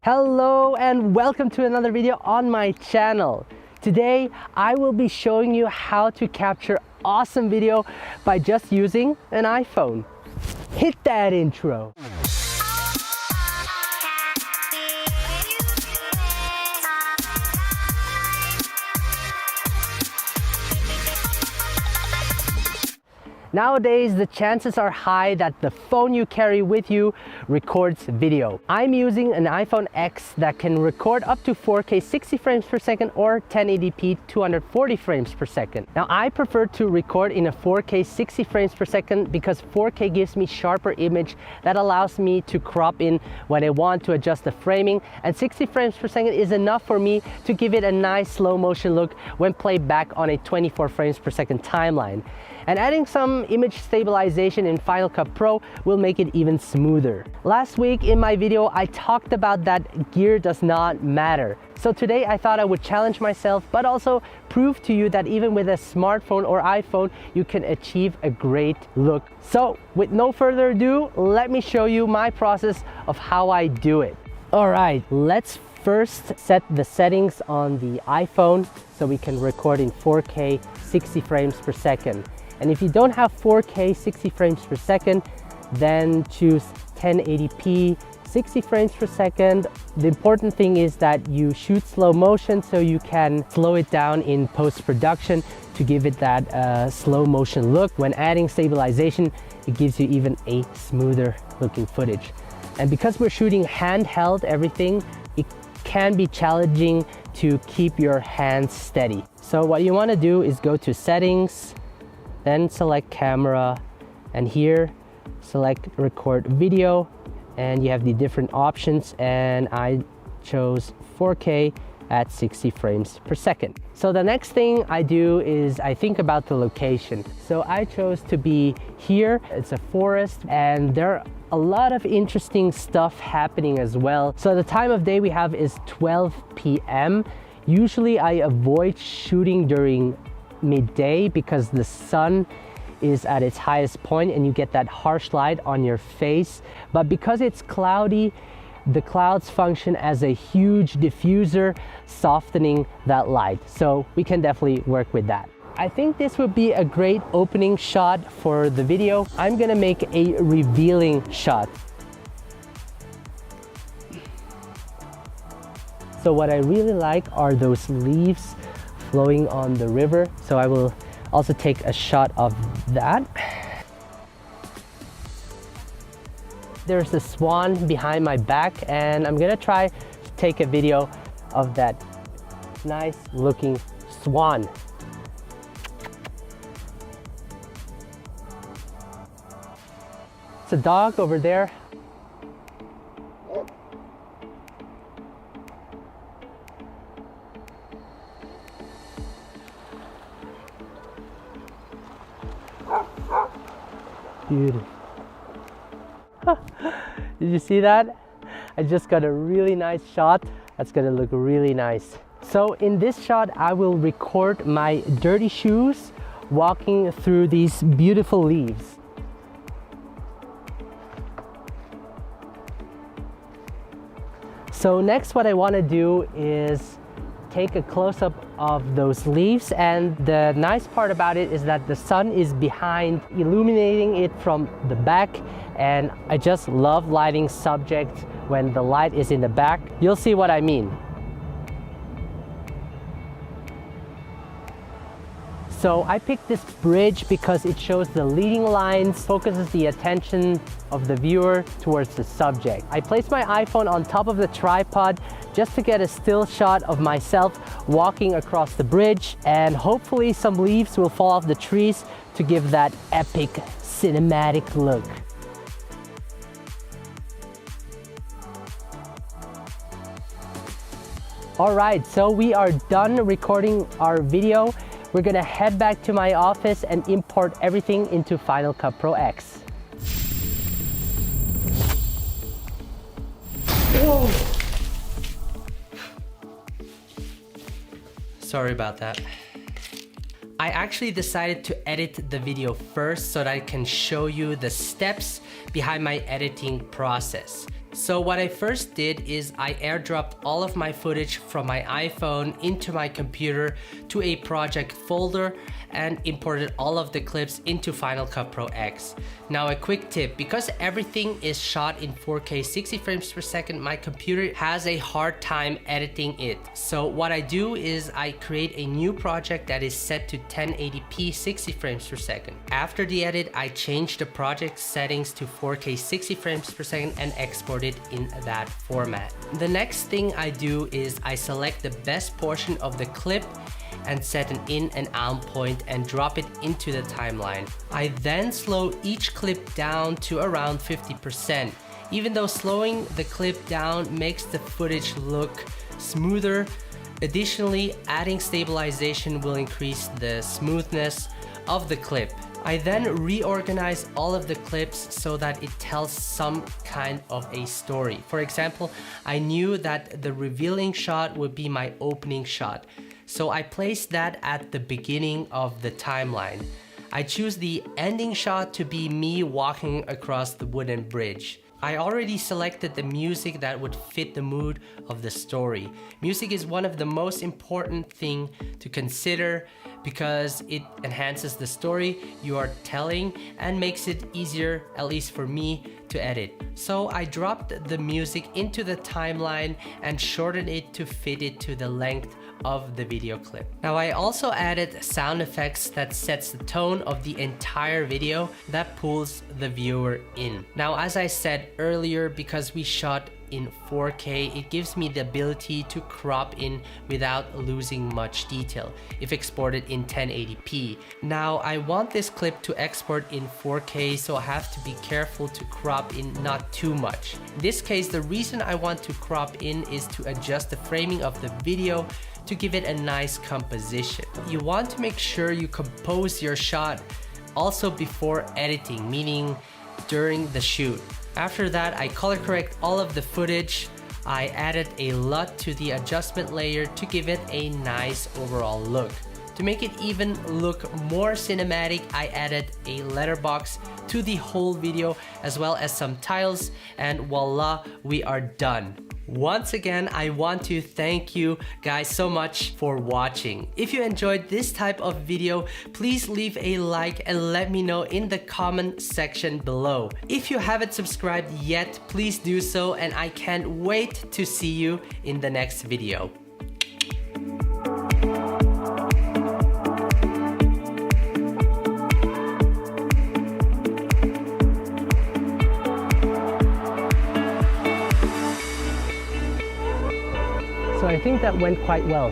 Hello and welcome to another video on my channel. Today I will be showing you how to capture awesome video by just using an iPhone. Hit that intro. Nowadays, the chances are high that the phone you carry with you records video. I'm using an iPhone X that can record up to 4K 60 frames per second or 1080p 240 frames per second. Now, I prefer to record in a 4K 60 frames per second because 4K gives me sharper image that allows me to crop in when I want to adjust the framing, and 60 frames per second is enough for me to give it a nice slow motion look when played back on a 24 frames per second timeline. And adding some image stabilization in Final Cut Pro will make it even smoother. Last week in my video, I talked about that gear does not matter. So today I thought I would challenge myself, but also prove to you that even with a smartphone or iPhone, you can achieve a great look. So with no further ado, let me show you my process of how I do it. All right, let's first set the settings on the iPhone so we can record in 4K 60 frames per second. And if you don't have 4K 60 frames per second, then choose 1080p 60 frames per second. The important thing is that you shoot slow motion so you can slow it down in post-production to give it that slow motion look. When adding stabilization, it gives you even a smoother looking footage. And because we're shooting handheld everything, it can be challenging to keep your hands steady. So what you want to do is go to settings, then select camera, and here select record video, and you have the different options, and I chose 4K at 60 frames per second. So the next thing I do is I think about the location. So I chose to be here. It's a forest and there are a lot of interesting stuff happening as well. So the time of day we have is 12 p.m. Usually I avoid shooting during midday because the sun is at its highest point and you get that harsh light on your face. But because it's cloudy, the clouds function as a huge diffuser, softening that light. So we can definitely work with that. I think this would be a great opening shot for the video. I'm gonna make a revealing shot. So what I really like are those leaves flowing on the river. So I will also take a shot of that. There's a swan behind my back and I'm gonna try to take a video of that nice looking swan. It's a dog over there. Beautiful. Did you see that? I just got a really nice shot. That's gonna look really nice. So in this shot, I will record my dirty shoes walking through these beautiful leaves. So next what I want to do is take a close-up of those leaves, and the nice part about it is that the sun is behind, illuminating it from the back, and I just love lighting subjects when the light is in the back. You'll see what I mean. So I picked this bridge because it shows the leading lines, focuses the attention of the viewer towards the subject. I placed my iPhone on top of the tripod just to get a still shot of myself walking across the bridge, and hopefully some leaves will fall off the trees to give that epic cinematic look. All right, so we are done recording our video. We're gonna head back to my office and import everything into Final Cut Pro X. Whoa. Sorry about that. I actually decided to edit the video first so that I can show you the steps behind my editing process. So what I first did is I airdropped all of my footage from my iPhone into my computer to a project folder and imported all of the clips into Final Cut Pro X. Now a quick tip, because everything is shot in 4K 60 frames per second, my computer has a hard time editing it. So what I do is I create a new project that is set to 1080p 60 frames per second. After the edit, I change the project settings to 4K 60 frames per second and export it in that format. The next thing I do is I select the best portion of the clip and set an in and out point and drop it into the timeline. I then slow each clip down to around 50%. Even though slowing the clip down makes the footage look smoother, additionally, adding stabilization will increase the smoothness of the clip. I then reorganize all of the clips so that it tells some kind of a story. For example, I knew that the revealing shot would be my opening shot, so I placed that at the beginning of the timeline. I choose the ending shot to be me walking across the wooden bridge. I already selected the music that would fit the mood of the story. Music is one of the most important things to consider because it enhances the story you are telling and makes it easier, at least for me, to edit. So I dropped the music into the timeline and shortened it to fit it to the length of the video clip. Now I also added sound effects that sets the tone of the entire video that pulls the viewer in. Now as I said earlier, because we shot in 4K, it gives me the ability to crop in without losing much detail if exported in 1080p. Now I want this clip to export in 4K, so I have to be careful to crop in not too much. In this case, the reason I want to crop in is to adjust the framing of the video to give it a nice composition. You want to make sure you compose your shot also before editing, meaning during the shoot. After that, I color correct all of the footage. I added a LUT to the adjustment layer to give it a nice overall look. To make it even look more cinematic, I added a letterbox to the whole video as well as some tiles, and voila, we are done. Once again, I want to thank you guys so much for watching. If you enjoyed this type of video, please leave a like and let me know in the comment section below. If you haven't subscribed yet, please do so, and I can't wait to see you in the next video. So I think that went quite well.